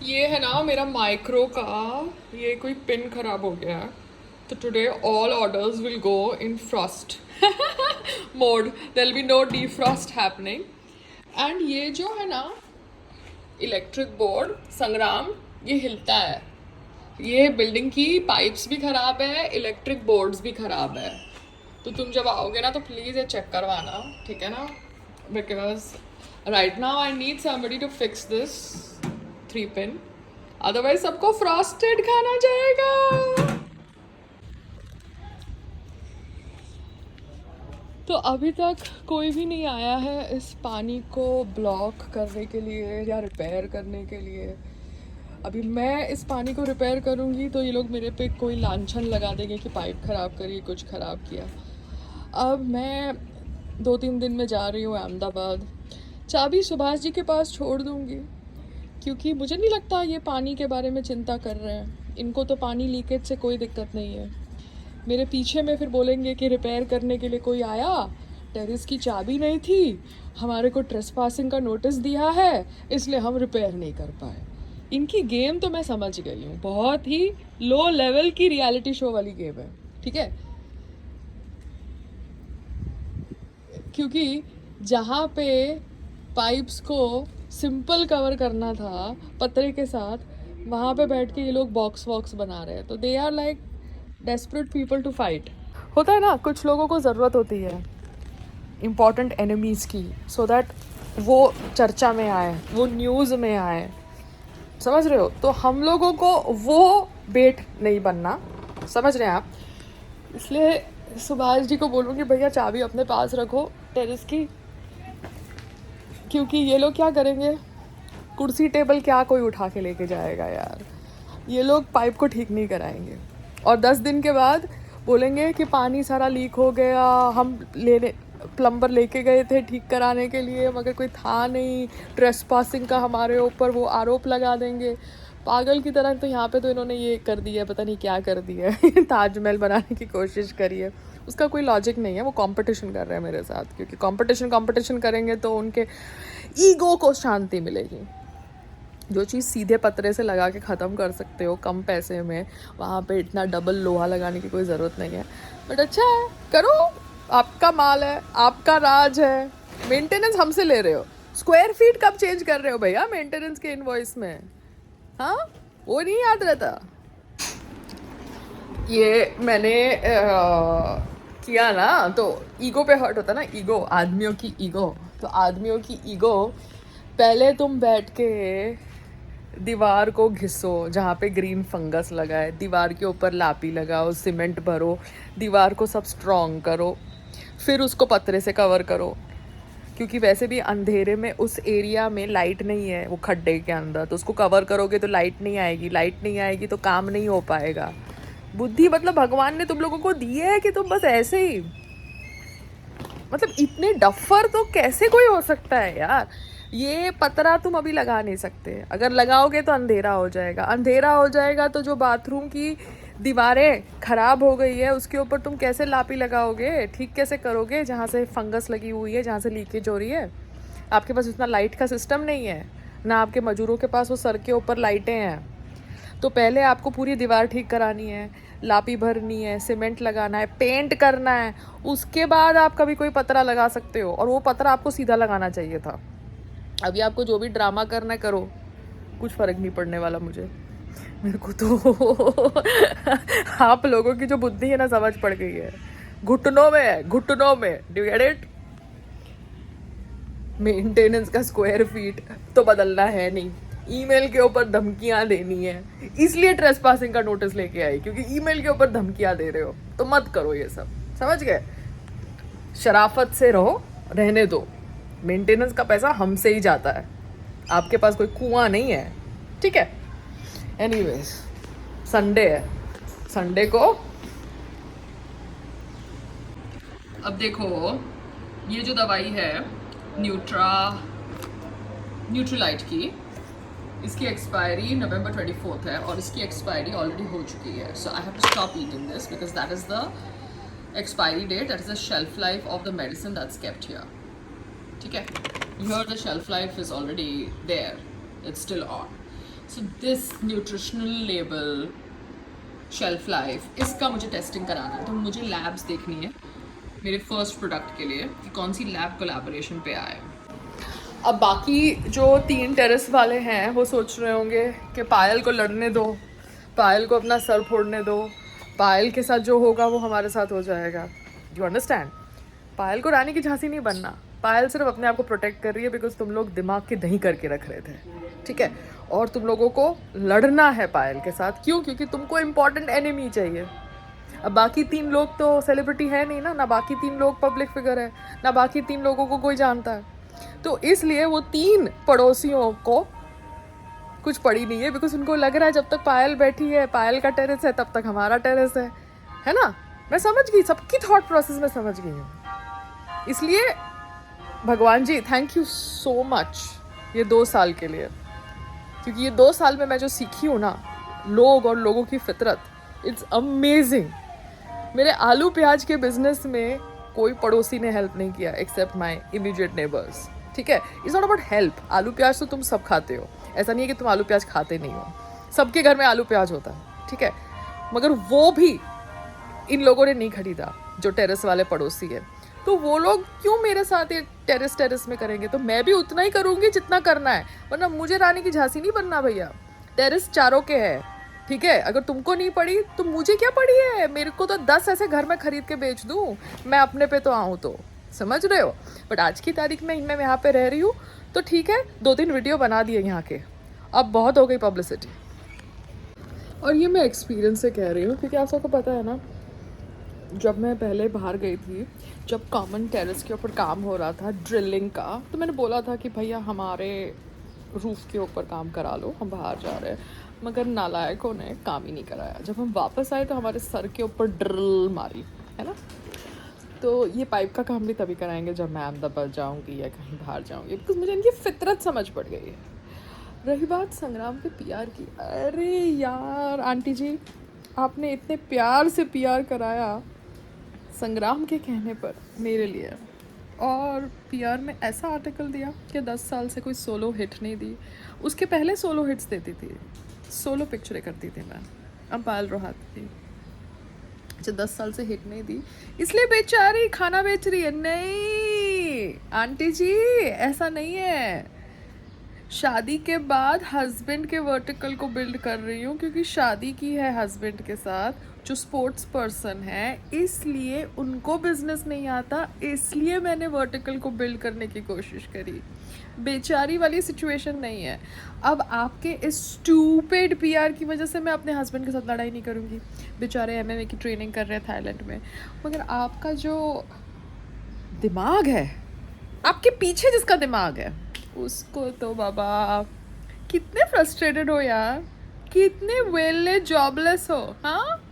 ये है ना मेरा माइक्रो का, ये कोई पिन खराब हो गया है, तो today all orders will go in frost mode, there will be no defrost happening. And ये जो है ना इलेक्ट्रिक बोर्ड संग्राम, ये हिलता है। ये बिल्डिंग की पाइप्स भी खराब है, इलेक्ट्रिक बोर्ड्स भी खराब है। तो तुम जब आओगे ना तो प्लीज़ ये चेक करवाना, ठीक है ना? Because right now I need somebody to fix this 3 pin, otherwise सबको फ्रॉस्टेड खाना जाएगा। तो अभी तक कोई भी नहीं आया है इस पानी को ब्लॉक करने के लिए या रिपेयर करने के लिए। अभी मैं इस पानी को रिपेयर करूँगी तो ये लोग मेरे पे कोई लांछन लगा देंगे कि पाइप ख़राब करी, कुछ ख़राब किया। अब मैं 2-3 दिन में जा रही हूँ अहमदाबाद, चाबी सुभाष जी के पास छोड़ दूँगी, क्योंकि मुझे नहीं लगता ये पानी के बारे में चिंता कर रहे हैं। इनको तो पानी लीकेज से कोई दिक्कत नहीं है। मेरे पीछे में फिर बोलेंगे कि रिपेयर करने के लिए कोई आया, टेरेस की चाबी नहीं थी, हमारे को ट्रेसपासिंग का नोटिस दिया है, इसलिए हम रिपेयर नहीं कर पाए। इनकी गेम तो मैं समझ गई हूँ, बहुत ही लो लेवल की रियलिटी शो वाली गेम है, ठीक है? क्योंकि जहाँ पे पाइप्स को सिंपल कवर करना था पतरे के साथ, वहाँ पे बैठ के ये लोग बॉक्स वॉक्स बना रहे हैं। तो they are like desperate people to fight. होता है ना, कुछ लोगों को ज़रूरत होती है इम्पॉर्टेंट एनिमीज़ की, सो दैट वो चर्चा में आए, वो न्यूज़ में आए, समझ रहे हो? तो हम लोगों को वो बेट नहीं बनना, समझ रहे हैं आप? इसलिए सुभाष जी को बोलूँगी भैया चाबी अपने पास रखो टेरेस की, क्योंकि ये लोग क्या करेंगे, कुर्सी टेबल क्या कोई उठा के लेके जाएगा यार। ये लोग पाइप को ठीक नहीं कराएंगे और 10 दिन के बाद बोलेंगे कि पानी सारा लीक हो गया, हम लेने प्लम्बर लेके गए थे ठीक कराने के लिए मगर कोई था नहीं, ट्रेसपासिंग का हमारे ऊपर वो आरोप लगा देंगे पागल की तरह। तो यहाँ पे तो इन्होंने ये कर दिया है, पता नहीं क्या कर दिया है ताजमहल बनाने की कोशिश करी है, उसका कोई लॉजिक नहीं है। वो कंपटीशन कर रहे हैं मेरे साथ, क्योंकि कंपटीशन करेंगे तो उनके ईगो को शांति मिलेगी। जो चीज़ सीधे पतरे से लगा के ख़त्म कर सकते हो कम पैसे में, वहाँ पे इतना डबल लोहा लगाने की कोई ज़रूरत नहीं है। बट अच्छा है, करो, आपका माल है, आपका राज है। मेंटेनेंस हमसे ले रहे हो, स्क्वायर फीट कब चेंज कर रहे हो भैया मेंटेनेंस के इनवॉइस में? हाँ, वो नहीं याद रहता। ये मैंने किया ना तो ईगो पे हर्ट होता ना, ईगो, आदमियों की ईगो। तो आदमियों की ईगो, पहले तुम बैठ के दीवार को घिसो जहाँ पे ग्रीन फंगस लगा है, दीवार के ऊपर लापी लगाओ, सीमेंट भरो, दीवार को सब स्ट्रॉन्ग करो, फिर उसको पतरे से कवर करो। क्योंकि वैसे भी अंधेरे में उस एरिया में लाइट नहीं है, वो खड्डे के अंदर, तो उसको कवर करोगे तो लाइट नहीं आएगी, लाइट नहीं आएगी तो काम नहीं हो पाएगा। बुद्धि मतलब भगवान ने तुम लोगों को दी है कि तुम बस ऐसे ही, मतलब इतने डफर तो कैसे कोई हो सकता है यार? ये पतरा तुम अभी लगा नहीं सकते, अगर लगाओगे तो अंधेरा हो जाएगा, अंधेरा हो जाएगा तो जो बाथरूम की दीवारें खराब हो गई है उसके ऊपर तुम कैसे लापी लगाओगे, ठीक कैसे करोगे जहाँ से फंगस लगी हुई है, जहाँ से लीकेज हो रही है? आपके पास उतना लाइट का सिस्टम नहीं है ना, आपके मजदूरों के पास वो सर के ऊपर लाइटें हैं। तो पहले आपको पूरी दीवार ठीक करानी है, लापी भरनी है, सीमेंट लगाना है, पेंट करना है, उसके बाद आप कभी कोई पतरा लगा सकते हो। और वो पतरा आपको सीधा लगाना चाहिए था। अभी आपको जो भी ड्रामा करना है करो, कुछ फ़र्क नहीं पड़ने वाला मुझे, मेरे को तो आप लोगों की जो बुद्धि है ना समझ पड़ गई है, घुटनों में है, घुटनों में। Do get it? मेंटेनेंस का स्क्वायर फीट तो बदलना है नहीं, ईमेल के ऊपर धमकियां देनी है, इसलिए ट्रेसपासिंग का नोटिस लेके आई, क्योंकि ईमेल के ऊपर धमकियां दे रहे हो तो मत करो ये सब, समझ गए? शराफत से रहो, रहने दो। मेंटेनेंस का पैसा हमसे ही जाता है, आपके पास कोई कुआं नहीं है, ठीक है? एनीवेज, संडे है, संडे को अब देखो, ये जो दवाई है न्यूट्रीलाइट की, इसकी एक्सपायरी नवंबर 24 है और इसकी एक्सपायरी ऑलरेडी हो चुकी है। So I have to stop eating this because that is the expiry date, that is the shelf life of the medicine that's kept here, ठीक है? Here the shelf life is already there, it's still on. So this nutritional label shelf life, इसका मुझे testing कराना है, तो मुझे labs देखनी है मेरे फर्स्ट प्रोडक्ट के लिए कि कौन सी लैब कोलैबोरेशन पे आए। अब बाकी जो 3 टेरेस वाले हैं वो सोच रहे होंगे कि पायल को लड़ने दो, पायल को अपना सर फोड़ने दो, पायल के साथ जो होगा वो हमारे साथ हो जाएगा। You understand? पायल को रानी की झांसी नहीं बनना। पायल सिर्फ अपने आप को प्रोटेक्ट कर रही है बिकॉज तुम लोग दिमाग के दही करके रख रहे थे, ठीक है? और तुम लोगों को लड़ना है पायल के साथ। क्यों? क्योंकि तुमको इम्पोर्टेंट एनिमी चाहिए। अब बाकी 3 लोग तो सेलिब्रिटी है नहीं ना बाकी 3 लोग पब्लिक फिगर है, ना बाकी 3 लोगों को कोई जानता है। तो इसलिए वो 3 पड़ोसियों को कुछ पड़ी नहीं है बिकॉज उनको लग रहा है जब तक पायल बैठी है, पायल का टेरेस है, तब तक हमारा टेरेस है ना? मैं समझ गई, सबकी थॉट प्रोसेस में समझ गई हूँ। इसलिए भगवान जी थैंक यू सो मच ये 2 साल के लिए, क्योंकि ये 2 साल में मैं जो सीखी हूँ ना, लोग और लोगों की फितरत, इट्स अमेजिंग। मेरे आलू प्याज के बिजनेस में कोई पड़ोसी ने हेल्प नहीं किया एक्सेप्ट माई इमीडिएट नेबर्स, ठीक है? It's not about help. आलू प्याज तो तुम सब खाते हो, ऐसा नहीं है कि तुम आलू प्याज खाते नहीं हो, सबके घर में आलू प्याज होता है, ठीक है? मगर वो भी इन लोगों ने नहीं खरीदा जो टेरेस वाले पड़ोसी है। तो वो लोग क्यों मेरे साथ ये टेरेस में करेंगे? तो मैं भी उतना ही करूँगी जितना करना है, वरना मुझे रानी की झांसी नहीं बनना भैया। टेरेस चारों के है, ठीक है? अगर तुमको नहीं पड़ी तो मुझे क्या पड़ी है? मेरे को तो 10 ऐसे घर में खरीद के बेच दूँ, मैं अपने पे तो आऊँ तो, समझ रहे हो? बट आज की तारीख में मैं यहाँ पे रह रही हूँ तो ठीक है, 2-3 वीडियो बना दिए यहाँ के, अब बहुत हो गई पब्लिसिटी। और ये मैं एक्सपीरियंस से कह रही हूँ क्योंकि आप सबको पता है ना, जब मैं पहले बाहर गई थी, जब कॉमन टेरेस के ऊपर काम हो रहा था ड्रिलिंग का, तो मैंने बोला था कि भैया हमारे रूफ़ के ऊपर काम करा लो, हम बाहर जा रहे हैं। मगर नालायकों ने काम ही नहीं कराया। जब हम वापस आए तो हमारे सर के ऊपर ड्रिल मारी, है ना? तो ये पाइप का काम भी तभी कराएंगे जब मैं अहमदाबाद जाऊँगी या कहीं बाहर जाऊँगी, बिकॉज मुझे इनकी फितरत समझ पड़ गई है। रही बात संग्राम के पीआर की, अरे यार आंटी जी, आपने इतने प्यार से पीआर कराया संग्राम के कहने पर मेरे लिए, और पीआर में ऐसा आर्टिकल दिया कि 10 साल से कोई सोलो हिट नहीं दी। उसके पहले सोलो हिट्स देती थी, सोलो पिक्चरें करती थी मैं, अब पायल रोहात थी। अच्छा, 10 साल से हिट नहीं दी इसलिए बेचारी खाना बेच रही है? नहीं आंटी जी, ऐसा नहीं है। शादी के बाद हस्बैंड के वर्टिकल को बिल्ड कर रही हूँ, क्योंकि शादी की है हस्बैंड के साथ जो स्पोर्ट्स पर्सन है, इसलिए उनको बिजनेस नहीं आता, इसलिए मैंने वर्टिकल को बिल्ड करने की कोशिश करी। बेचारी वाली सिचुएशन नहीं है। अब आपके इस स्टूपिड पीआर की वजह से मैं अपने हस्बैंड के साथ लड़ाई नहीं करूँगी। बेचारे एमएमए की ट्रेनिंग कर रहे हैं थाईलैंड में। मगर आपका जो दिमाग है, आपके पीछे जिसका दिमाग है, उसको तो बाबा कितने फ्रस्ट्रेटेड हो यार, कितने वेले जॉबलेस हो। हाँ,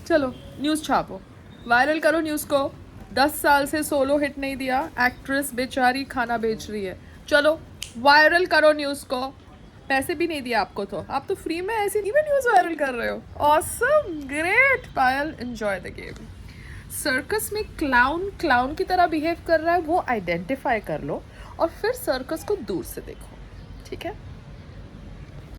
चलो न्यूज़ छापो, वायरल करो न्यूज़ को। 10 साल से सोलो हिट नहीं दिया, एक्ट्रेस बेचारी खाना बेच रही है, चलो वायरल करो न्यूज़ को। पैसे भी नहीं दिया आपको, तो आप तो फ्री में ऐसी नहीं में न्यूज़ वायरल कर रहे हो। Awesome, great Payal, enjoy the game. Circus में क्लाउन की तरह बिहेव कर रहा है, वो आइडेंटिफाई कर लो और फिर सर्कस को दूर से देखो, ठीक है?